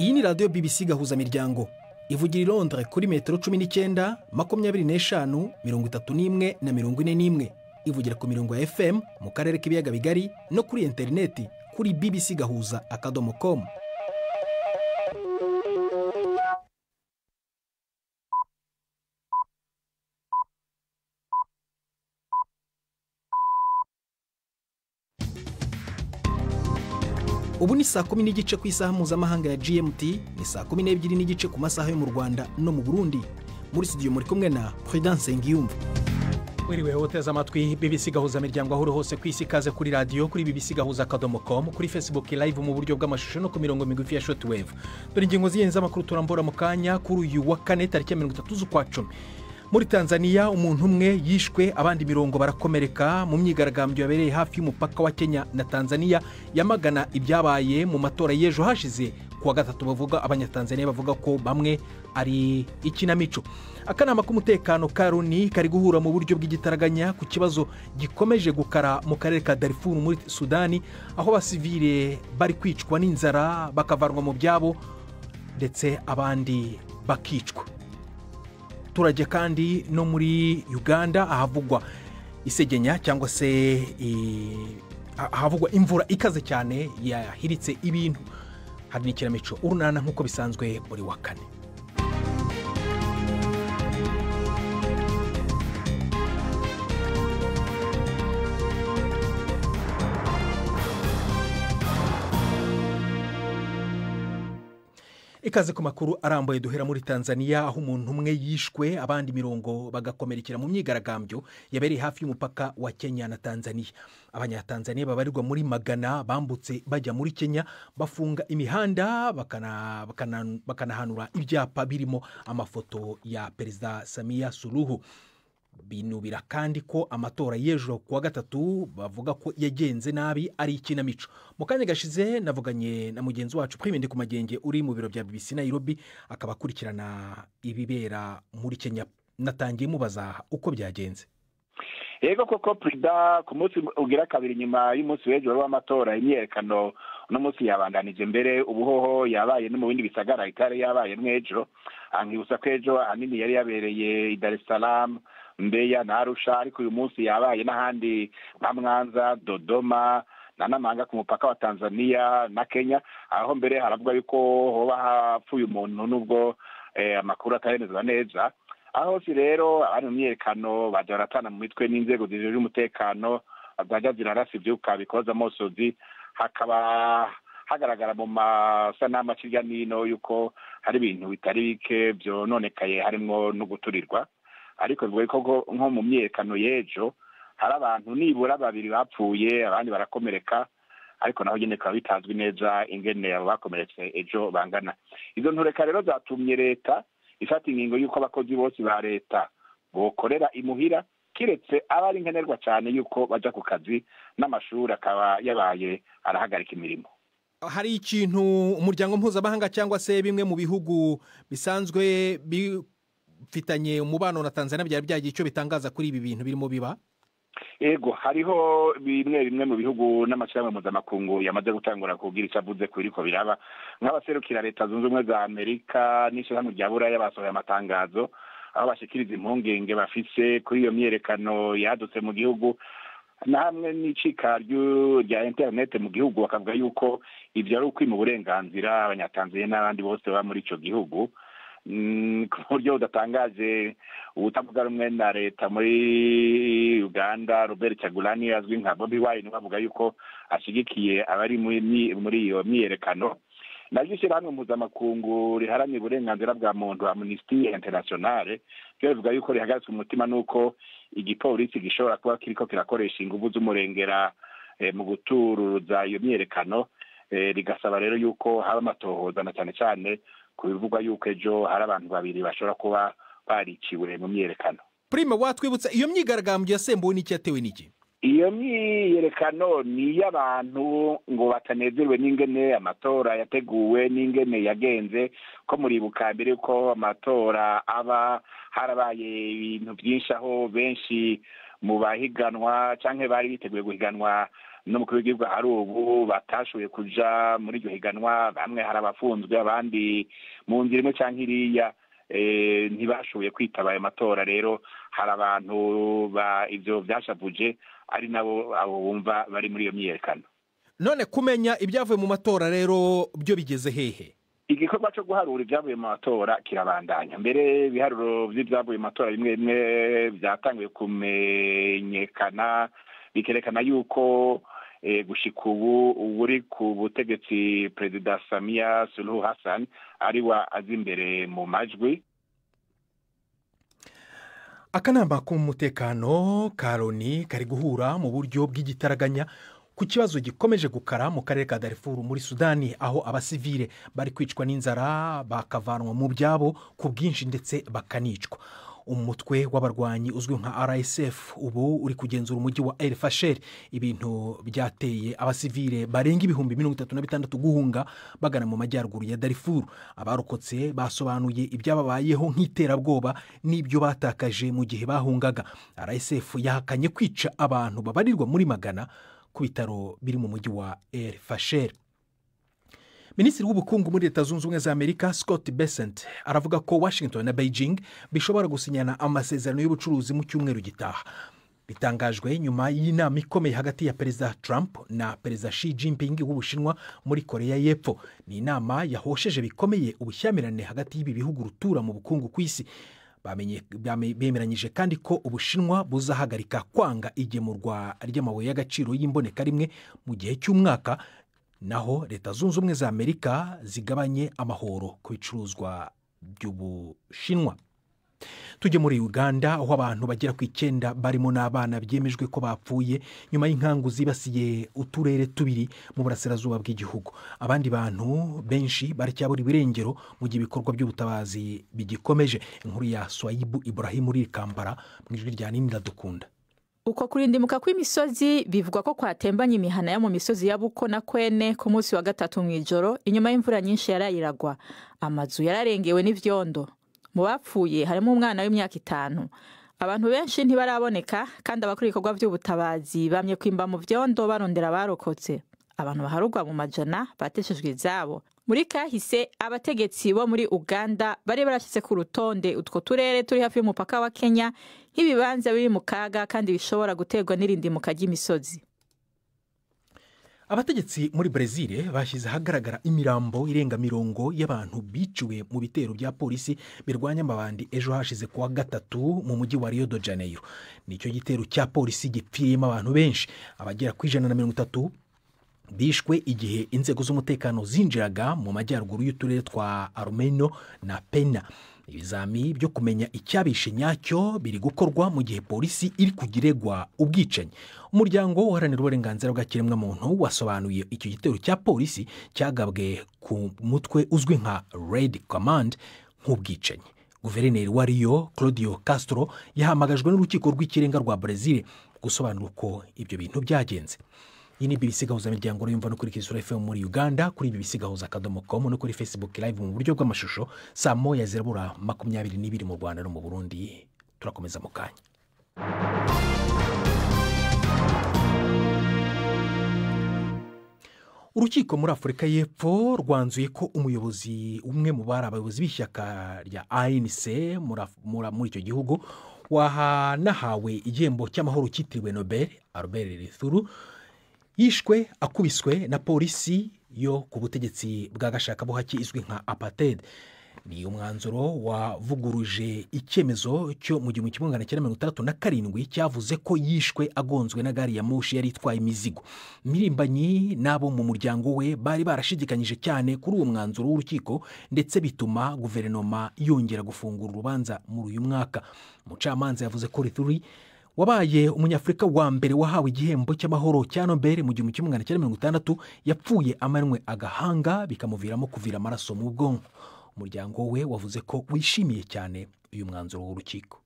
Iyi ni radio BBC gahuza miryango ivugira i Londres kuri metero 19, 25, 31 na 41. Ivugira ku mirongo ya FM mu karere k'ibiyaga bigari no kuri interineti kuri bbcgahuza.com. Ubu ni saa 10 n'igice ku isaha mpuzamahanga ya GMT, ni saa 12 n'igice ku masaha yo mu Rwanda no mu Burundi. Muri studio muri kumwe na Prudence Ngiyumva. Wiriwe hoteza amatwi BBC gahuza miryango aho hose ku isi, kaze kuri radio kuri bbcgahuza.com, kuri Facebook live mu buryo bw'amashusho no ku mirongo migufi ya shortwave. Dore ingingo z'ingenzi z'amakuru turambura mu kanya kuri uyu wa kane tariki 30 z'ukwa 10. Muri Tanzania umuntu umwe yishwe, abandi mirongo barakomereka mu myigaragambyo yabereye hafi y'umupaka wa Kenya na Tanzania yamagana ibyabaye mu matora y'ejo hashize kuwa gatatu. Bavuga abanyatanzania bavuga ko bamwe ari ikinamico. Akanama k'umutekano ka Loni kari guhura mu buryo bw'igitaraganya ku kibazo gikomeje gukara mu karere ka Darfur muri Sudani, aho basivile bari kwicwa n'inzara bakavarwa mu byabo ndetse abandi bakicwa. Turajya kandi no muri Uganda ahavugwa isegenya cyangwa se ahavugwa imvura ikaze cyane yahiritse ibintu. Hari n'ikinamico urunana nk'uko bisanzwe buri wa kane. Ikaze ku makuru arambuye duhera muri Tanzania, aho umuntu umwe yishwe, abandi mirongo bagakomerekera mu myigaragambyo yabereye hafi y'umupaka wa Kenya na Tanzania. Abanyatanzania babarirwa muri magana bambutse bajya muri Kenya, bafunga imihanda bakanahanura ibyapa birimo amafoto ya Perezida Samia Suluhu. Binubira kandi ko amatora y'ejo kuwa gatatu bavuga ko yagenze nabi ari ikinamico. Mu kanya gashize navuganye na mugenzi wacu Prime Ndikumagenge uri mu biro bya BBC Nairobi, akaba akurikirana ibibera muri Kenya. Natangiye mubaza uko byagenze. Yego koko Prida, ku munsi ugira kabiri nyuma y'umunsi w'ejo w'amatora imyerekano no munsi yabandanije mbere ubuhoho yabaye no mu bindi bisagara itare yabaye mwejo. Angibusa ko ejo ahanini yari yabereye i Dar es Salaam, Mbeya na Arusha, ariko uyu munsi yabaye n'ahandi nka Mwanza, Dodoma na Namanga ku mupaka wa Tanzania na Kenya, aho mbere haravuga yuko hoba hapfuye umuntu nubwo amakuru ataremezwa neza. Aho si rero abari mu myerekano baje baratana mu mitwe n'inzego zijejwe umutekano, zaja zirarasa ivyuka bikoza amosozi. Hakaba hagaragara mu masanamu kirya nino yuko hari ibintu bitari bike byononekaye, harimo no guturirwa. Ariko bivuye ko nko mu myerekano y'ejo hari abantu nibura babiri bapfuye, abandi barakomereka, ariko naho nyene kaba bitazwi neza ingene abo bakomeretse ejo bangana. Izo ntureka rero zatumye leta ifata ingingo yuko abakozi bose ba leta bokorera imuhira, kiretse abari nkenerwa cyane yuko baja ku kazi, n'amashuri akaba yabaye arahagarika imirimo. Hari ikintu umuryango mpuzamahanga cyangwa se bimwe mu bihugu bisanzwe bifitanye umubano na Tanzania byari byagiye icyo bitangaza kuri ibi bintu birimo biba? Ego, hariho bimwe mu bihugu n'amashyirahamwe mpuzamakungu yamaze gutangura kugira icyo avuze kuri ko biraba, nk'abaserukira leta zunze ubumwe za Amerika n'ishyirahamwe rya Buraya basohoye amatangazo aho bashikiriza impungenge bafise kuri iyo myerekano yadutse mu gihugu, namwe n'icika rya internet mu gihugu, bakavuga yuko ibyo ari ukwima uburenganzira abanyatanzania n'abandi bose baba muri ico gihugu. Ku buryo udatangaje ubutavuga rumwe na leta muri Uganda, Robert Kyagulanyi azwi nka Bobi Wine, bavuga yuko ashigikiye abari muri iyo myerekano. Naryo ishyirahamwe mpuzamakungu riharanira uburenganzira bwa muntu Amnesty International bivuga yuko rihagaritse umutima nuko igipolisi gishobora kuba kiriko kirakoresha inguvu z'umurengera mu guturuza iyo myerekano, rigasaba rero yuko haba amatohoza na cyane cyane kubivugwa yuko ejo hari abantu babiri bashobora kuba bariciwe mu myerekano. Prime, watwibutsa iyo myigaragambyo yasembuwe n'iki, yatewe n'iki? iyo myiyerekano ni y'abantu ngo batanezerwe n'ingene amatora yateguwe n'ingene yagenze, ko muribuka mbere ko amatora aba harabaye ibintu byinshi aho benshi mu bahiganwa canke bari biteguye guhiganwa n'umukuru w'igihugu hari ubu batashoboye kuja muri iryo higanwa, bamwe hari abafunzwe abandi mu nzira imwe canke iriya ntibashoboye kwitaba ayo matora. Rero hari abantu ivyo vyashavuje ari nabo abo bumva bari muri iyo myiyerekano. None kumenya ibyavuye mu matora rero byo bigeze hehe? Igikorwa cyo guharura ibyavuye mu matora kirabandanya. Mbere ibiharuro by'ibyavuye mu matora bimwe bimwe byatanguye kumenyekana, bikerekana yuko gushika ubu uri ku butegetsi Perezida Samia Suluhu Hassan ari wa azi imbere mu majwi. Akanama k'umutekano ka Loni kari guhura mu buryo bw'igitaraganya ku kibazo gikomeje gukara mu karere ka Darfur muri Sudani, aho abasivile bari kwicwa n'inzara bakavanwa mu byabo ku bwinshi ndetse bakanicwa. Umutwe w'abarwanyi uzwi nka RSF ubu uri kugenzura umujyi wa El Fasher. Ibintu byateye abasivile barenga 36,000 guhunga bagana mu majyaruguru ya Darfur. Abarokotse basobanuye ibyababayeho nk'iterabwoba n'ibyo batakaje mu gihe bahungaga. RSF yahakanye kwica abantu babarirwa muri magana ku bitaro biri mu mujyi wa El Fasher. Minisitiri w'ubukungu muri Leta Zunze Ubumwe za Amerika Scott Bessent aravuga ko Washington na Beijing bishobora gusinyana amasezerano y'ubucuruzi mu cyumweru gitaha. Bitangajwe nyuma y'inama ikomeye hagati ya Perezida Trump na Perezida Xi Jinping w'Ubushinwa muri Korea y'Epfo. Ni inama yahosheje bikomeye ubushyamirane hagati y'ibi bihugu rutura mu bukungu ku isi. Bemeranyije kandi ko Ubushinwa buzahagarika kwanga igemurwa ry'amabuye y'agaciro y'imboneka rimwe mu gihe cy'umwaka, naho Leta Zunze Ubumwe za Amerika zigabanye amahoro ku bicuruzwa by'Ubushinwa. Tujye muri Uganda aho abantu bagera ku 9 barimo n'abana byemejwe ko bapfuye nyuma y'inkangu zibasiye uturere tubiri mu burasirazuba bw'igihugu. Abandi bantu benshi baracyabura ibirengero mu gihe ibikorwa by'ubutabazi bigikomeje. Inkuru ya Swaibu Ibrahim muri Kampala mu ijwi rya Ninda Dukunda. Uko kurindimuka kw'imisozi bivugwa ko kwatembanye imihana yo mu misozi ya Buko na Kwene ku munsi wa gatatu mu ijoro inyuma y'imvura nyinshi yarayiragwa. Amazu yararengewe n'ivyondo. Mu bapfuye harimo umwana w'imyaka 5. Abantu benshi ntibaraboneka kandi abakora ibikorwa by'ubutabazi bamye kwimba mu vyondo barondera abarokotse. Abantu baharugwa mu majana bateshejwe izabo. Muri kahise abategetsi bo muri Uganda bari barashyize ku rutonde utwo turere turi hafi y'umupaka wa Kenya nk'ibibanza biri mu kaga kandi bishobora guterwa n'irindimuka ry'imisozi. Abategetsi muri Brazil bashyize ahagaragara imirambo irenga 100 y'abantu biciwe mu bitero bya polisi birwanya amabandi ejo hashize kuwa gatatu mu mujyi wa Rio de Janeiro. Nicyo gitero cya polisi gipfiriyemo abantu benshi, abagera ku 130 bishwe igihe inzego z'umutekano zinjiraga mu majyaruguru y'uturere twa Armeno na Pena. Ibizami byo kumenya icyabishe nyacyo biri gukorwa mu gihe polisi iri kugiregwa ubwicanyi. Umuryango uharanira uburenganzira bw'ikiremwamuntu wasobanuye icyo gitero cya polisi cyagabwe ku mutwe uzwi nka Red Command nk'ubwicanyi. Guverineri wa Rio Claudio Castro yahamagajwe n'urukiko rw'ikirenga rwa Brazil gusobanura uko ibyo bintu byagenze. Iyi ni BBC Gahuza Miryango yumva no kuri Kisura FM muri Uganda, kuri BBC Gahuza.com no kuri Facebook live mu buryo bw'amashusho saa 1:22 mu Rwanda no mu Burundi. Turakomeza mu kanya. Urukiko muri Afurika y'Epfo rwanzuye ko umuyobozi umwe mu bari abayobozi b'ishyaka rya ANC muri icyo gihugu wahanahawe igihembo cy'amahoro cyitiriwe Nobel, Albert Rethuru, yishwe akubiswe na polisi yo ku butegetsi bwa gashakabuhake izwi nka apartheid. Ni umwanzuro wavuguruje icyemezo cyo mu 1967 cyavuze ko yishwe agonzwe na gari ya moshi yari itwaye imizigo. Mirimbanyi nabo mu muryango we bari barashidikanyije cyane kuri uwo mwanzuro w'urukiko, ndetse bituma guverinoma yongera gufungura urubanza muri uyu mwaka. Umucamanza yavuze ko Rethuri wabaye umunyafurika wa mbere wahawe igihembo cy'amahoro cya Nobel mu 1960 yapfuye amanywe agahanga bikamuviramo kuvira amaraso mu bwonko. Umuryango we wavuze ko wishimiye cyane uyu mwanzuro w'urukiko.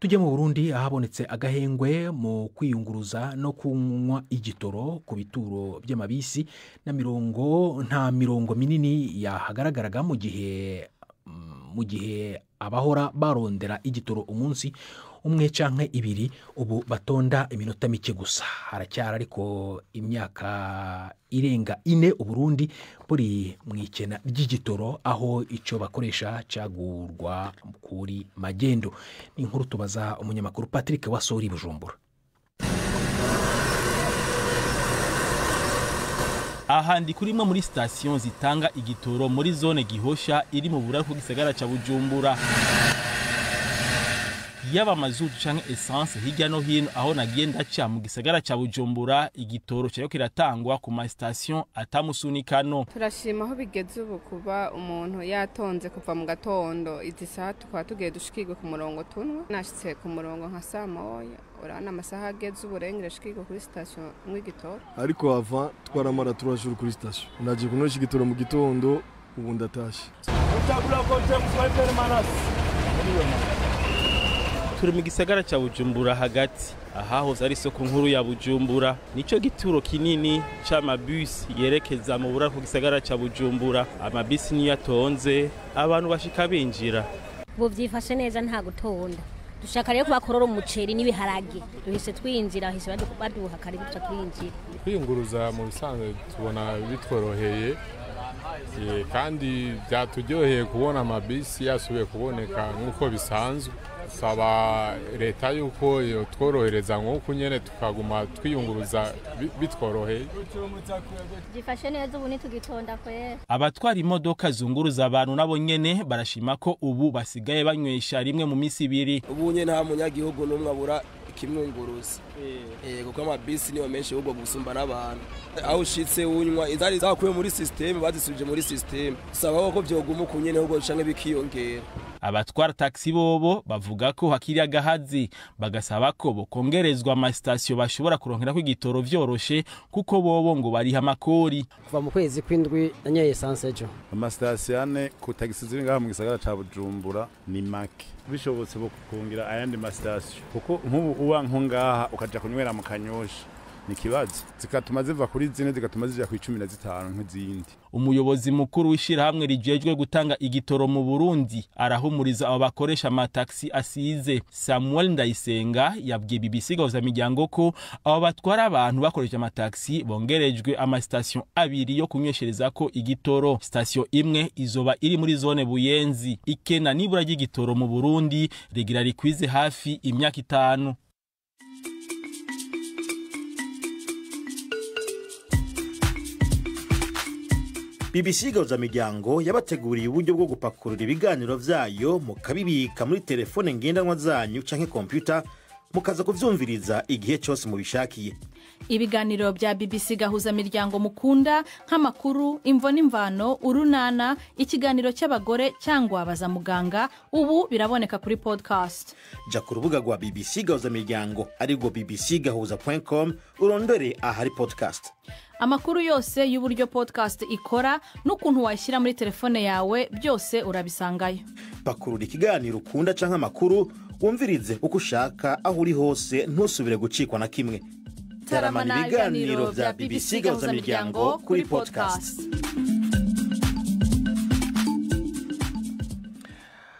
tujye mu Burundi ahabonetse agahengwe mu kwiyunguruza no kunywa igitoro ku bituro by'amabisi nta mirongo minini yahagaragaraga mu gihe abahora barondera igitoro umunsi umwe canke ibiri ubu batonda iminota mike gusa. Haracyari ariko imyaka irenga 4 Uburundi buri mwikena ry'igitoro aho ico bakoresha cagurwa kuri magendo. Ni inkuru tubaza umunyamakuru Patrick Wasori Bujumbura. Aha ndi kuri imwe muri station zitanga igitoro muri zone Gihosha iri mu buraruko gisagara ca Bujumbura. Yaba mazutu canke essence hirya no hino aho nagiye ndaca mu gisagara ca Bujumbura igitoro cyo kiratangwa ku ma station atamusunikano. Turashima aho bigeze ubu kuba umuntu yatonze kuva mu gatondo izi saha tukaba tugiye dushikirwe ku murongo tunwe. Nashitse ku murongo nka saa moya urana amasaha ageze uburengere shikirwe kuri station mw'igitoro. Ariko ava twaramara turashura kuri station. Naje kunosha igitoro mu gitondo ubu ndatashe. Turi mu gisagara ca Bujumbura hagati ahahoze ari isoko nkuru ya Bujumbura. Nico gituro kinini c'amabus yerekeza mu buraruko gisagara ca Bujumbura. Amabisi niyo atonze abantu bashika binjira. Bo vyifashe neza nta gutonda. Dushaka rero kubakorora umuceri n'ibiharage. Duhise twinjira hise baduha kari bitwa twinjira. Kwiyunguruza mu bisanzwe tubona bitworoheye. Kandi byatujyoheye kubona amabisi yasubiye kuboneka nk'uko bisanzwe. Saba leta yuko tworohereza nk'uko nyene tukaguma twiyunguruza bitworoheye. Gifashe neza ubu nitugitonda kwera. Abatwara imodoka zunguruza abantu nabo nyene barashima ko ubu basigaye banywesha rimwe mu misi ibiri. Ubu nyene nta munyagihugu n'umwe abura ikimwunguruza. Kuko amabisi niyo menshi ubwo gusumba n'abantu. Aho ushitse unywa izari zakuye muri system bazisubije muri system. Saba ko byoguma kunyene ahubwo canke bikiyongera. Abatwara taxi bobo bavuga ko hakiri agahazi bagasaba ko bokongerezwa ama station bashobora kuronkera ko igitoro vyoroshe kuko bobo ngo bariha amakori. Kuva mu kwezi kw'indwi nanyaye essence ejo. Ama station ku taxi ziri ngaha mu gisagara ca Bujumbura ni make. Bishobotse bokongera ayandi ma station kuko nk'ubu uwa nkongaha ukaja kunywera mu Kanyosha nikibazo zikatuma ziva kuri zine zigatuma zija ku 15 nk'izindi. Umuyobozi mukuru w'ishirahamwe rijejwe gutanga igitoro mu Burundi arahumuriza abo bakoresha amataxi asize. Samuel Ndayisenga yabwiye BBC Gahuza Miryango ko abo batwara abantu bakoresha amataxi bongerejwe ama station 2 yo kunyweshereza ko igitoro. Station imwe izoba iri muri zone Buyenzi. Ikena nibura ry'igitoro mu Burundi rigira rikwize hafi imyaka 5. BBC Gahuza Miryango yabateguriye uburyo bwo gupakurura ibiganiro vyayo mukabibika muri telefone ngendanwa zanyu canke computer mukaza kuvyumviriza igihe cyose mubishakiye. Ibiganiro bya BBC Gahuza Miryango mukunda nk'amakuru, imvo n'imvano, urunana, ikiganiro cy'abagore cyangwa abaza muganga ubu biraboneka kuri podcast. Ja ku rubuga rwa BBC Gahuza Miryango ariko bbcgahuza.com urondore ahari podcast. Amakuru yose y'uburyo podcast ikora n'ukuntu washyira muri telefone yawe byose urabisangayo. Pakurura ikiganiro ukunda canke amakuru wumvirize uko ushaka aho uri hose ntusubire gucikwa na kimwe. Taramana ibiganiro bya BBC Gahuza Miryango kuri podcast.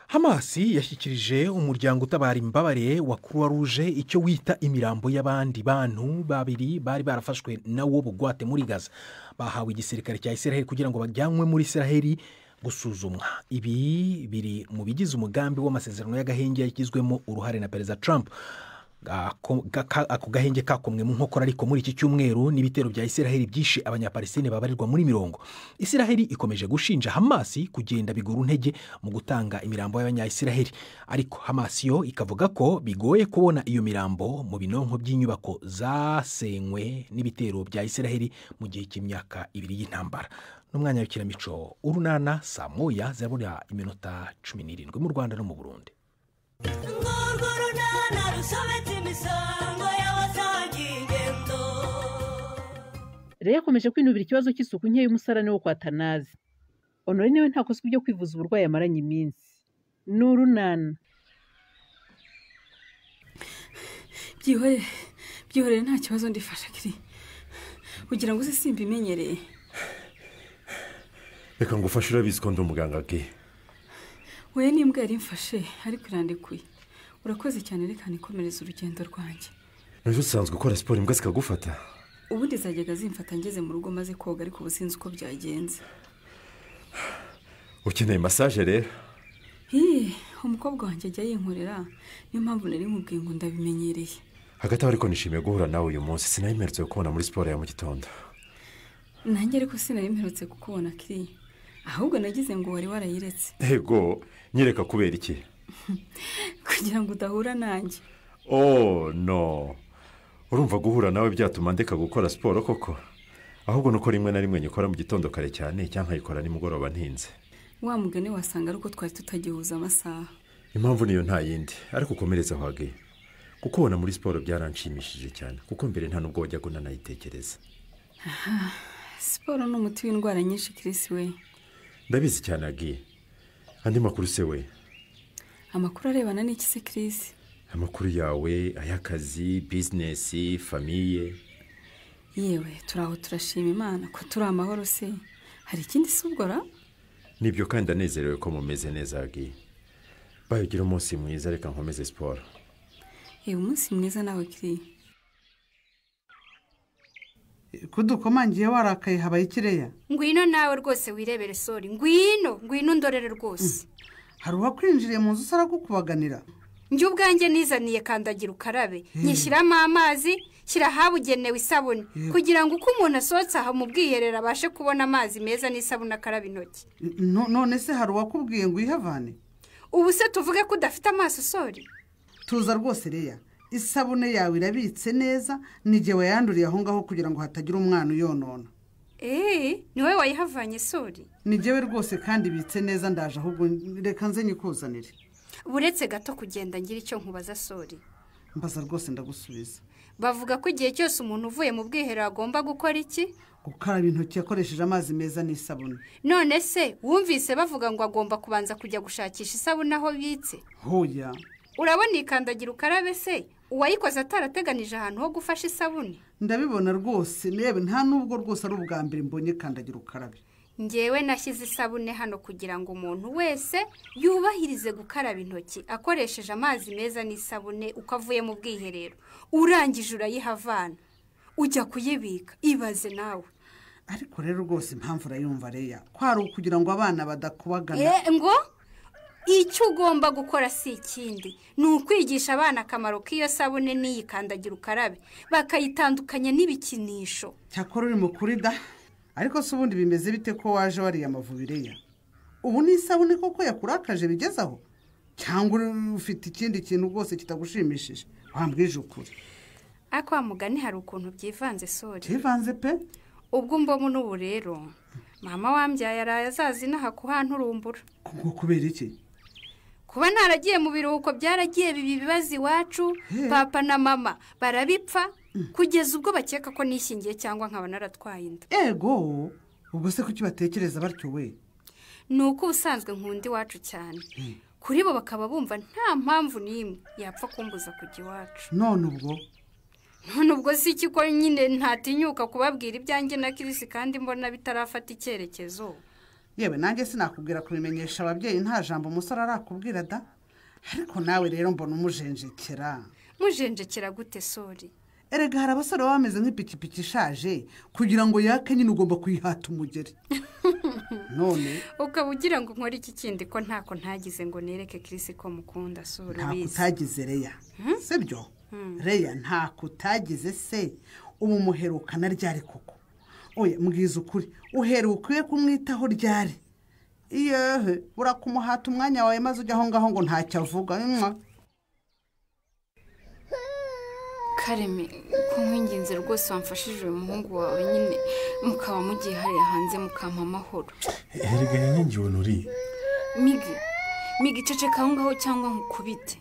Hamasi yashyikirije umuryango utabara imbabare wa Croix Rouge icyo wita imirambo y'abandi bantu babiri bari barafashwe nawo bugwate muri Gaza. Bahawe igisirikare cya Israel kugira ngo bajyanwe muri Israel gusuzumwa. Ibi biri mu bigize umugambi w'amasezerano y'agahenge yagizwemo uruhare na Perezida Trump. Ako gahenge kakomwe mu nkokora ariko muri iki cyumweru n'ibitero bya Israel byishe abanyapalestine babarirwa muri 100. Israel ikomeje gushinja Hamasi kugenda bigura intege mu gutanga imirambo y'abanya-Israel, ariko Hamasi yo ikavuga ko bigoye kubona iyo mirambo mu binonko by'inyubako zasenywe n'ibitero bya Israel mu gihe cy'imyaka 2 y'intambara. N'umwanya w'ikiramico urunana saa moya zabura iminota 17 mu Rwanda no mu Burundi. Rero yakomeje kwinubira ikibazo cy'isuku nke y'umusarane wo kwa Tanazi. Honore niwe nta kosa byo kwivuza uburwayi amaranye iminsi. N'urunana. byihorere nta kibazo ndifasha kiri kugira ngo uze simbimenyereye. Reka ngufashe urabizi ko ndi umuganga ke. Wewe nimbwa yari mfashe ariko irandekuye. Urakoze cyane reka nikomereza urugendo rwanjye. Nje usanzwe ukora siporo imbwa zikagufata. Ubundi zajyaga zimfata ngeze mu rugo maze koga ariko ubusinzi uko byagenze. Ukeneye massage rero? Umukobwa wanjye ajya yinkorera niyo mpamvu nari mubwiye ngo ndabimenyereye. Hagati aho ariko nishimiye guhura nawe uyu munsi sinayimerutse kubona muri siporo ya mu gitondo. Nanjye ariko sinarimerutse kukubona kiri. Ahubwo nagize ngo wari warayiretse. Ego, nyereka kubera iki? Kugira ngo udahura nanjye. Oh no. Urumva guhura nawe byatuma ndeka gukora siporo koko? Ahubwo nuko rimwe na rimwe nyikora mu gitondo kare cyane cyangwa nkayikora nimugoroba ntinze. Wa mugani wasanga ariko twari tutagihuza amasaha. Impamvu niyo nta yindi, ariko ukomereza hage. Kuko ubona muri siporo byaranshimishije cyane, kuko mbere nta nubwo wajya guna nayitekereza. Siporo n'umuti w'indwara nyinshi Chris we. Ndabizi cyane agi. Andi makuru se we? Amakuru arebana n'iki se Chris? Amakuru yawe, ayakazi, business, famille. Yewe, turaho turashima Imana ko turi amahoro se. Hari ikindi subgora? Nibyo kandi anezerewe ko mumeze neza agi. Bayogira umunsi mwiza reka nkomeze siporo. Umunsi mwiza nawe kiri. Kudukomangiye warakaye habaye ikireya. Ngwino nawe rwose wirebere sori. Ngwino ndorere rwose. Hari uwakwinjiriye mu nzu usara kukubaganira. Njye ubwanjye nizaniye kandagira ukarabe. Nyishyiramo amazi, shyira habugenewe isabune kugira ngo uko umuntu asohotse aha mu bwiherero abashe kubona amazi meza n'isabune akaraba intoki. None se hari uwakubwiye ngo uyihavane? Ubu se tuvuge ko udafite amaso sori. Tuza rwose reya. Isabune yawe irabitse neza nige wayanduriye aho ngaho kugira ngo hatagira umwana uyonona. Niwe wayihavanye sori. Nigewe rwose kandi bitse neza ndaje ahubwo reka nze nyikuzanire. Buretse gato kugenda ngira icyo nkubaza sori. Mbaza rwose ndagusubiza. Bavuga ko igihe cyose umuntu uvuye mu bwiherero agomba gukora iki? Gukaraba intoki yakoresheje amazi meza n'isabune. None se wumvise bavuga ngo agomba kubanza kujya gushakisha isabune aho bitse? Hoya. Urabona ikandagira ukarabe se uwayikoze atarateganije ahantu ho gufasha isabune? Ndabibona rwose nebe nta nubwo rwose ari ubwa mbere mbonye kandagira ukarabe. Ngewe nashyize isabune hano kugira ngo umuntu wese yubahirize gukaraba intoki akoresheje amazi meza n'isabune uko avuye mu bwiherero. Urangije urayihavana ujya kuyibika ibaze nawe. Ariko rero rwose impamvu urayumva reya kwari ukugira ngo abana badakubagana. Ngo icyo ugomba gukora si ikindi ni ukwigisha abana akamaro k'iyo sabune n'iyikandagira ukarabe bakayitandukanya n'ibikinisho. Cyakora uri mukuri da. Ariko se ubundi bimeze bite ko waje wariye amavubireya? Ubu ni isabune koko yakurakaje bigezaho? Cyangwa ufite ikindi kintu rwose kitagushimishije? Wambwije ukuri. Akwa mugani hari ukuntu byivanze sori. Byivanze pe? Ubwo mbomo n'ubu rero mama wambyaye arazazina hakuhanturumbura. Kubera iki? Kuba naragiye mu biruhuko byaragiye bibazi iwacu, papa na mama barabipfa kugeza ubwo bakeka ko nishingiye cyangwa nkaba naratwaye inda. Ego, ubwo se kuki batekereza batyo we? Nuko ubusanzwe nkundi wacu cyane. Kuri bo bakaba bumva nta mpamvu n'imwe yapfa kumbuza kujya iwacu. None ubwo si iki ko nyine ntatinyuka kubabwira ibyanjye na Kirisi kandi mbona bitarafata icyerekezo. Yewe nanjye sinakubwira kubimenyesha ababyeyi nta jambo umusore arakubwira da. Ariko nawe rero mbona umujenjekera. Mujenjekera gute sori? Erega hari abasore bameze nk'ipikipiki ishaje kugira ngo yake nyine ugomba kuyihata umugeri. None ukaba ugira ngo nkore iki kindi ko ntako ntagize ngo nereke Kirisi ko mukunda sori bizi. Nta kutagize reya. Sibyo? Reya nta kutagize se ubu muherukana ryari koko. Oya mbwiza ukuri uherukiye kumwitaho ryari? Iyehe urakumuhata umwanya wawe maze ujya aho ngaho ngo ntacyo avuga. Kareme ko nkwinginze rwose wamfashije uyu muhungu wawe nyine mukaba mugiye hariya hanze mukampa amahoro. Erega nyangiwe nuri. Migi ceceka aho ngaho cyangwa nkukubite.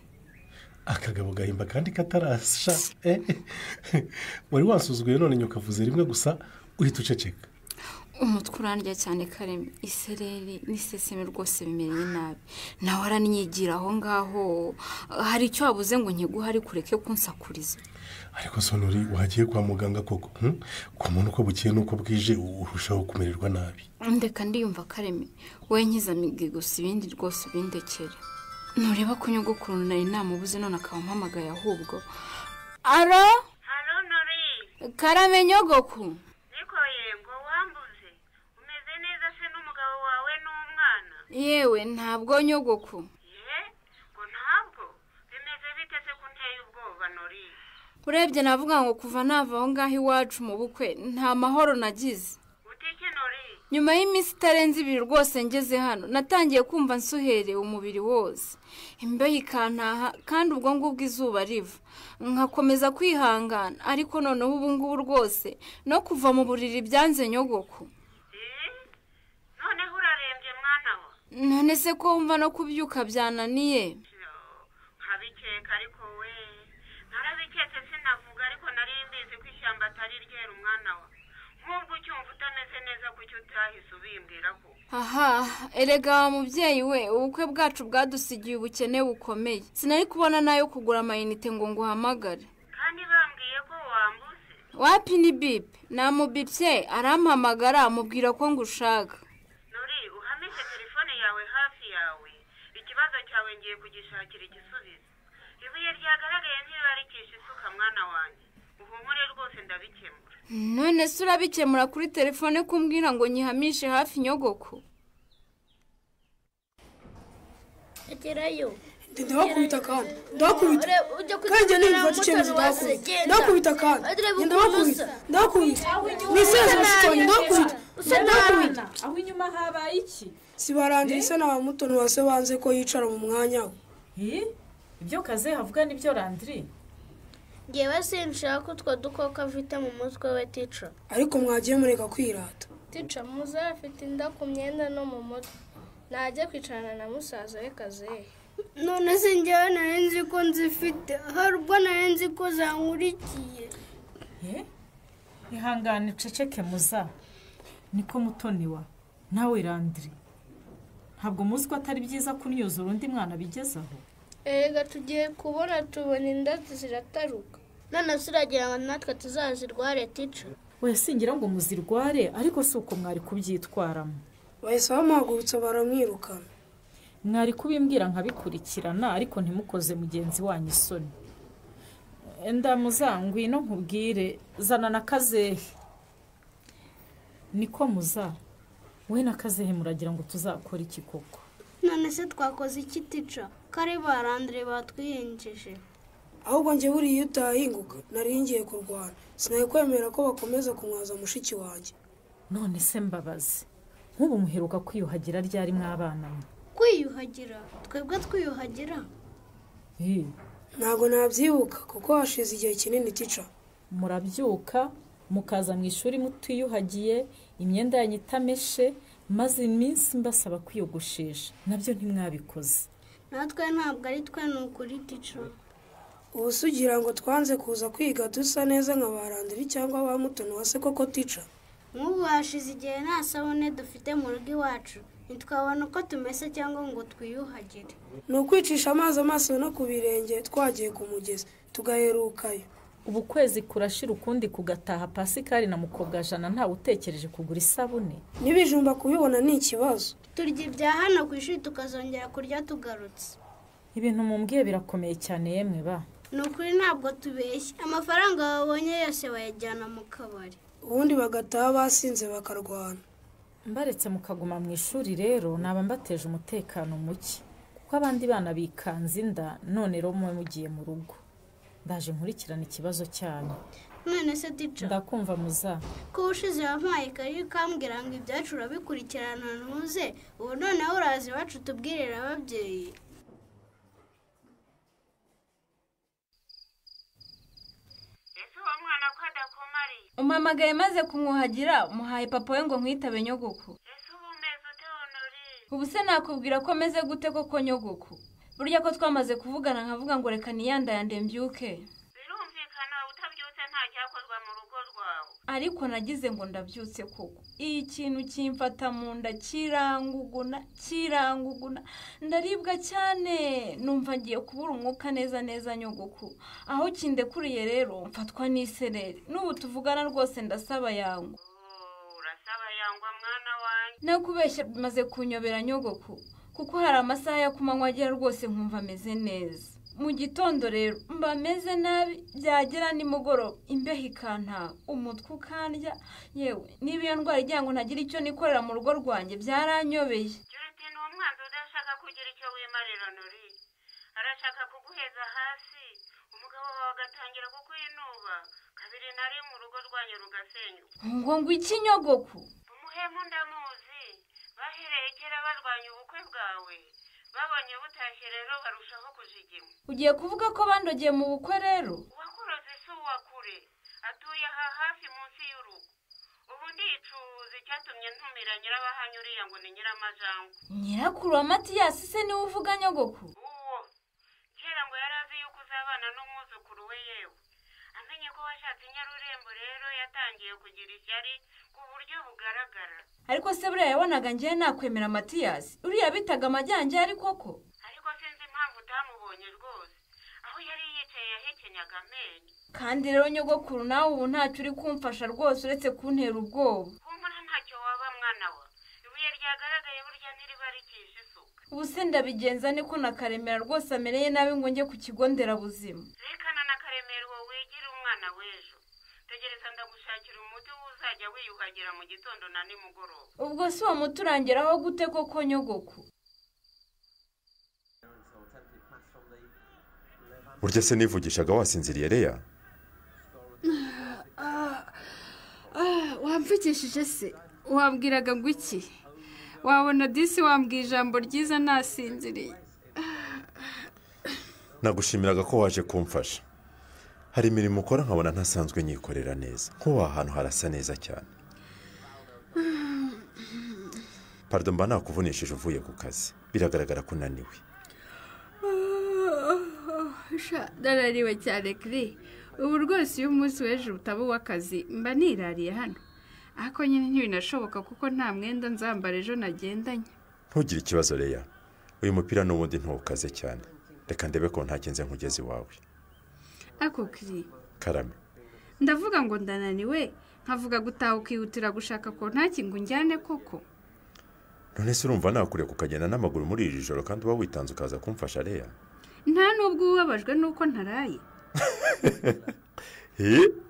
Akagabo gahimba kandi katarasha. Wari wasuzuguye none nyukavuze rimwe gusa uhita uceceka. umutwe urandya cyane Kareme, isereri n'iseseme rwose bimereye nabi. Nawe aranyigira aho ngaho, hari icyo wabuze ngo nkiguhe ariko ureke kunsakuriza. ariko Sonori wagiye kwa muganga koko ku muntu uko bukiye nuko bwije urushaho kumererwa nabi. Ndeka ndiyumva Kareme, we nkizamige gusa ibindi rwose bindekere. Nureba ko nyogokuru nari namubuze none akaba mpamagaye ahubwo. Alo? Halo Nori. Karame nyogoku. Niko yego wambuze. Umeze neza se n'umugabo wawe n'umwana? Yewe ntabwo nyogoku. Ngo ntabwo. Bimeze bite se kunteye ubwoba Nori? Urebye navuga ngo kuva nava aho ngaho iwacu mu bukwe nta mahoro nagize. Utike Nori. Nyuma y'iminsi itarenze 2 rwose ngeze hano natangiye kumva nsuhereye umubiri wose. Imbeho ikantaha kandi ubwo ngubwo izuba riva. Nkakomeza kwihangana ariko noneho ubu ngubu rwose no kuva mu buriri byanze nyogoku. None urarembye mwana wa? None se ko wumva no kubyuka byananiye? Nkabikeka ariko we. Narabiketse sinavuga ariko nari mbizi ko ishyamba atari ryera umwana wa. Nk'ubwo ucyumva utameze neza kuki utahise ubimbwira ko. Aha, erega mubyeyi we, ubukwe bwacu bwadusigiye ubukene bukomeye. Sinari kubona nayo kugura amayinite ngo nguhamagare. Kandi bambwiye ko wambuze. Wapi ni bip? Namubipye arampamagara amubwira ko ngushaka. Nori, uhamishe telefone yawe hafi yawe. Ikibazo cyawe ngiye kugishakira igisubizo. Ibuye ryagaragaye ntibarikisha isuka mwana wanjye. Uhumure rwose ndabikemura. None se urabikemura kuri telefone kumbwira ngo nyihamishe hafi nyogoku? Egerayo. Ndakubita kandi. Ndakubita. Kandi n'imfata icyemezo ndakubita. Ndakubita kandi. Ndakubita. Niseze musitoni ndakubita. Ndakubita. Aho inyuma habaye iki? Sibarandira isa na Mutoni wase banze ko yicara mu mwanya we. Ibyo kaze havuga nibyo Landry. Ngewe sinshaka utwo dukoko afite mu mutwe we Teacher. Ariko mwagiye mureka kwirata. Teacher muze afite inda ku myenda no mu mutwe. Najye kwicarana na musaza we Kazehe. None se ngewe narenze ko nzifite. Harubwo narenze ko zankurikiye. Ihangane ceceke muza. Niko Mutoni wa. Nawe Landry. Ntabwo muzi ko atari byiza kunyuzura undi mwana bigezaho. Erega tugiye kubona tubona inda zirataruka. None siragira ngo natwe tuzazirware Teacher. We singira ngo muzirware ariko si uko mwari kubyitwaramo. Bahise bamahagurutsa baramwirukana. Mwari kubimbwira nkabikurikirana ariko ntimukoze mugenzi wanyu isoni. Ndamuzangwi no nkubwire zana na Kazehe. Niko muza. We na Kazehe muragira ngo tuzakora iki koko? None se twakoze iki Teacher? Kare barandire batwiyenjeje. Ahubwo nje buri utahinguka naringiye kurwana. Sinaye kwemera ko bakomeza kumwaza mushiki wanjye. None se mbabazi. Nk'ubu muheruka kwiyuhagira ryari mwabana mwe? Kwiyuhagira? Twebwe twiyuhagira? Ntago nabyibuka kuko hashize igihe kinini Teacher. Murabyuka mukaza mu ishuri mutiyuhagiye, imyenda yanyu itameshe, maze iminsi mbasaba kwiyogoshesha. Nabyo ntimwabikoze. Natwe ntabwo ari twe n'ukuri Teacher. Ubusugira ngo twanze kuza kwiga dusa neza nka barandiri cyangwa ba Mutoni wase koko Teacher. Nk'ubu hashize igihe nta sabune dufite mu rugo iwacu. Ntitwabona uko tumese cyangwa ngo twiyuhagire. Ni ukwicisha amaso no ku birenge twagiye ku mugezi tugaherukayo. Ubu kwezi kurashira ukundi kugataha Pasikari na mukobwa jana nta utekereje kugura isabune. Nibijumba kubibona ni ikibazo. Turya ibya hano ku ishuri tukazongera kurya tugarutse. Ibintu mumbwiye birakomeye cyane yemwe ba. Nukuri ntabwo tubeshya. Amafaranga babonye yose bayajyana mu kabari. Ubundi bagataha basinze bakarwana. Mbaretse mukaguma mu ishuri rero naba mbateje umutekano muke. Kuko abandi bana bikanze inda none rero mugiye mu rugo. Ndaje nkurikirana ikibazo cyanyu. None se Teacher. Ndakumva muza. Ko ushize wampaye kari kambwira ngo ibyacu urabikurikirana ntuze. Ubu none urazi iwacu tubwirira ababyeyi. Umamagaye maze kumwuhagira muhaye papa we ngo nkwitabe nyogoku. Ubu se nakubwira ko meze gute koko nyogoku? Burya ko twamaze kuvugana nkavuga ngo reka niyandayande mbyuke. Birumvikana utabyutse nta cyakozwa mu rugo rwawe. ariko nagize ngo ndabyutse koko iyi kintu kimfata mu nda kiranguguna ndaribwa cyane numva ngiye kubura umwuka neza nyogoko aho kindekuriye rero mfatwa n'isereri n'ubu tuvugana rwose ndasaba yangwa. Urasaba yangwa mwana wanjye? Nakubeshya bimaze kunyobera nyogoko kuko hari amasaha yo kumanywa agera rwose nkumva ameze neza. Mu gitondo rero mba meze nabi byagera nimugoroba imbeho ikanta umutwe ukandya yewe niba iyo ndwara igira ngo ntagira icyo nikorera mu rugo rwanjye byaranyobeye. Juriti ni umwanzi udashaka kugira icyo wimarira Nori, arashaka kuguheza hasi umugabo wawe agatangira kukwinuba kabiri nari mu rugo rwanyu rugasenyuka. ngo iki nyogoko? Umuhemu ndamuzi bahereye kera barwanya ubukwe bwawe babonye butashye rero barushaho kujigima. Ugiye kuvuga ko bandogeye mu bukwe rero? Uwakuroze si uwakure atuye aha hafi munsi y'urugo. Ubu ndicuza icyatumye ntumira nyirabahanyu uriya ngo ni nyiramajangwe. Nyirakuru wa Matiyasi se niwe uvuga nyogoko? Uwo kera ngo yari azi yuko uzabana n'umwuzukuru we yewe amenye ko washatse Nyarurembo rero yatangiye kugira ishyari ku buryo bugaragara. Ariko se buriya yabonaga ngiye nakwemera Matiyasi uriya bitaga amajyanje ari koko? Ariko sinzi impamvu utamubonye rwose aho yari yicaye yahekenyaga amenyo. Kandi rero nyogokuru nawe ubu ntacyo uri kumfasha rwose uretse kuntera ubwoba. Humura ntacyo waba mwana wa, ibuye ryagaragaye burya ntiriba rikishe isuka. Ubu se ndabigenza niko na Karemera rwose amereye nabi ngo njye ku kigo nderabuzima. Rekana na Karemera uwo wigira umwana w'ejo. Tegereza ndagushakira umuti uzajya wiyuhagira mu gitondo na nimugoroba. Ubwo si wa muti urangeraho gute koko nyogoko? Burya se nivugishaga wasinziriye Leya? Wamvugishije se wambwiraga ngo iki? Wabona disi wambwiye ijambo ryiza nasinziriye. Nagushimiraga ko waje kumfasha. Hari imirimo ukora nkabona ntasanzwe nyikorera neza nk'uwo ahantu harasa neza cyane. Pardon mba nakuvunishije uvuye ku kazi biragaragara ko unaniwe. Ndarariwe cyane kiri ubu rwose iyo umunsi w'ejo utaba uw'akazi mba nirariye hano ariko nyine ntibinashoboka kuko nta mwenda nzambara ejo nagendanye. Ntugire ikibazo Leya, uyu mupira n'ubundi ntuwukaze cyane, reka ndebe ko ntagenze nkugeze iwawe. Ako kiri Karame, ndavuga ngo ndananiwe nkavuga gutaha ukihutira gushaka ko nta kintu njyane koko. none se urumva nakure kukagenda n'amaguru muri iri joro kandi uba witanze ukaza kumfasha Leya? Nta nubwo ubabajwe nuko ntaraye.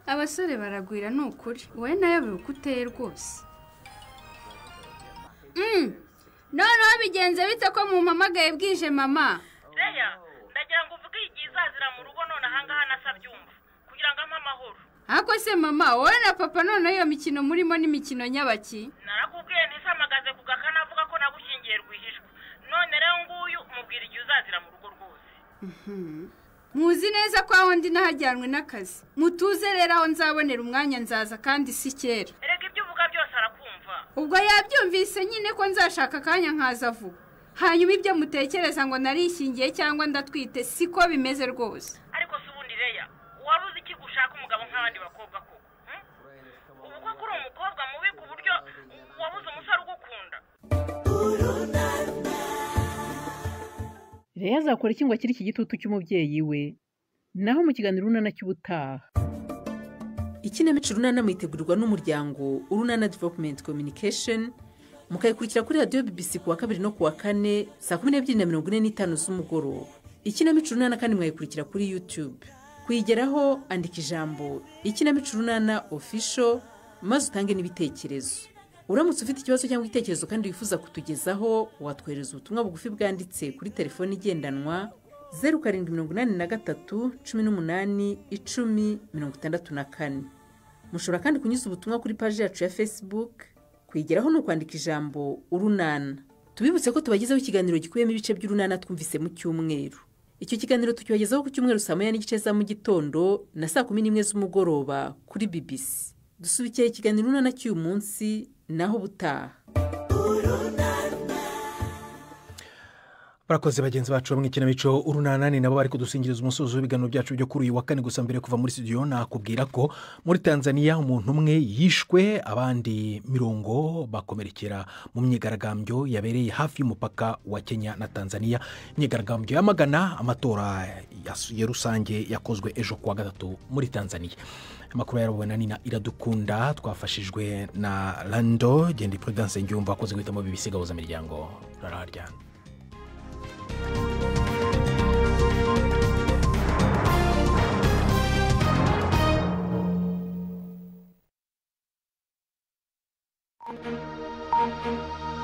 Abasore baragwira ni ukuri wowe nayobewe uko uteye rwose. Noneho bigenze bite ko mumpamagaye bwije mama? Leya ndagira ngo uvuge igihe izazira mu rugo none ahangaha nasabyumva kugira ngo ampe amahoro. Ako se mama wowe na papa none iyo mikino murimo n'imikino nyabaki? Narakubwiye ntisamagaze ku gakana avuga ko nagushingiye rwihishwa none rero nguyu mubwira igihe uzazira mu rugo rwose. Muzi neza ko aho ndi nahajyanwe n'akazi. Mutuze rero aho nzabonera umwanya nzaza kandi si kera. Erega ibyo uvuga byose arakumva. Ubwo yabyumvise nyine ko nzashaka akanya nkaza vuba. Hanyuma ibyo mutekereza ngo narishingiye cyangwa ndatwite siko bimeze rwose. Ariko si ubundi Leya wabuze iki gushaka umugabo nk'abandi bakobwa koko? Ubu ko kuri umukobwa mubi ku buryo wabuze umusore ugukunda. Leya azakora iki ngo akiri iki gitutu cy'umubyeyi we? Naho mu kiganiro Urunana cy'ubutaha. Ikinamico Urunana mwitegurirwa n'umuryango Urunana Development Communication mukayikurikira kuri radio BBC kuwa kabiri no kuwa kane saa 12:45 z'umugoroba. Ikinamico Urunana kandi mwayikurikira kuri YouTube. Kuyigeraho andika ijambo Ikinamico Urunana Official maze utange n'ibitekerezo. Uramutse ufite ikibazo cyangwa igitekerezo kandi wifuza kutugezaho watwohereza ubutumwa bugufi bwanditse kuri telefone igendanwa 0783 18 10 64. Mushobora kandi kunyuza ubutumwa kuri page yacu ya Facebook. Kuyigeraho no kwandika ijambo Urunana. Tubibutse ko tubagezaho ikiganiro gikubiyemo ibice by'Urunana twumvise mu cyumweru. Icyo kiganiro tukibagezaho ku cyumweru saa 9:30 za mu gitondo na saa 11 z'umugoroba kuri BBC. Dusubikiye ikiganiro Urunana cy'uyu munsi naho butaha. barakoze bagenzi bacu bamwe ikinamico urunanani nabo bari kudusingiriza umusozo w'ibiganiro byacu byo kuri uyu wa kane. Gusa mbere kuva muri studio nakubwira ko muri Tanzania umuntu umwe yishwe, abandi 70 bakomerekera mu myigaragambyo yabereye hafi y'umupaka wa Kenya na Tanzania. Imyigaragambyo yamagana amatora ya rusange yakozwe ejo kuwa gatatu muri Tanzania. Amakuru yarabuwe na Nina Iradukunda, twafashijwe na Lando Gendi Prudence Ngiyumva akoze guhitamo BBC Gahuza Miryango. Rararyana. Thank you.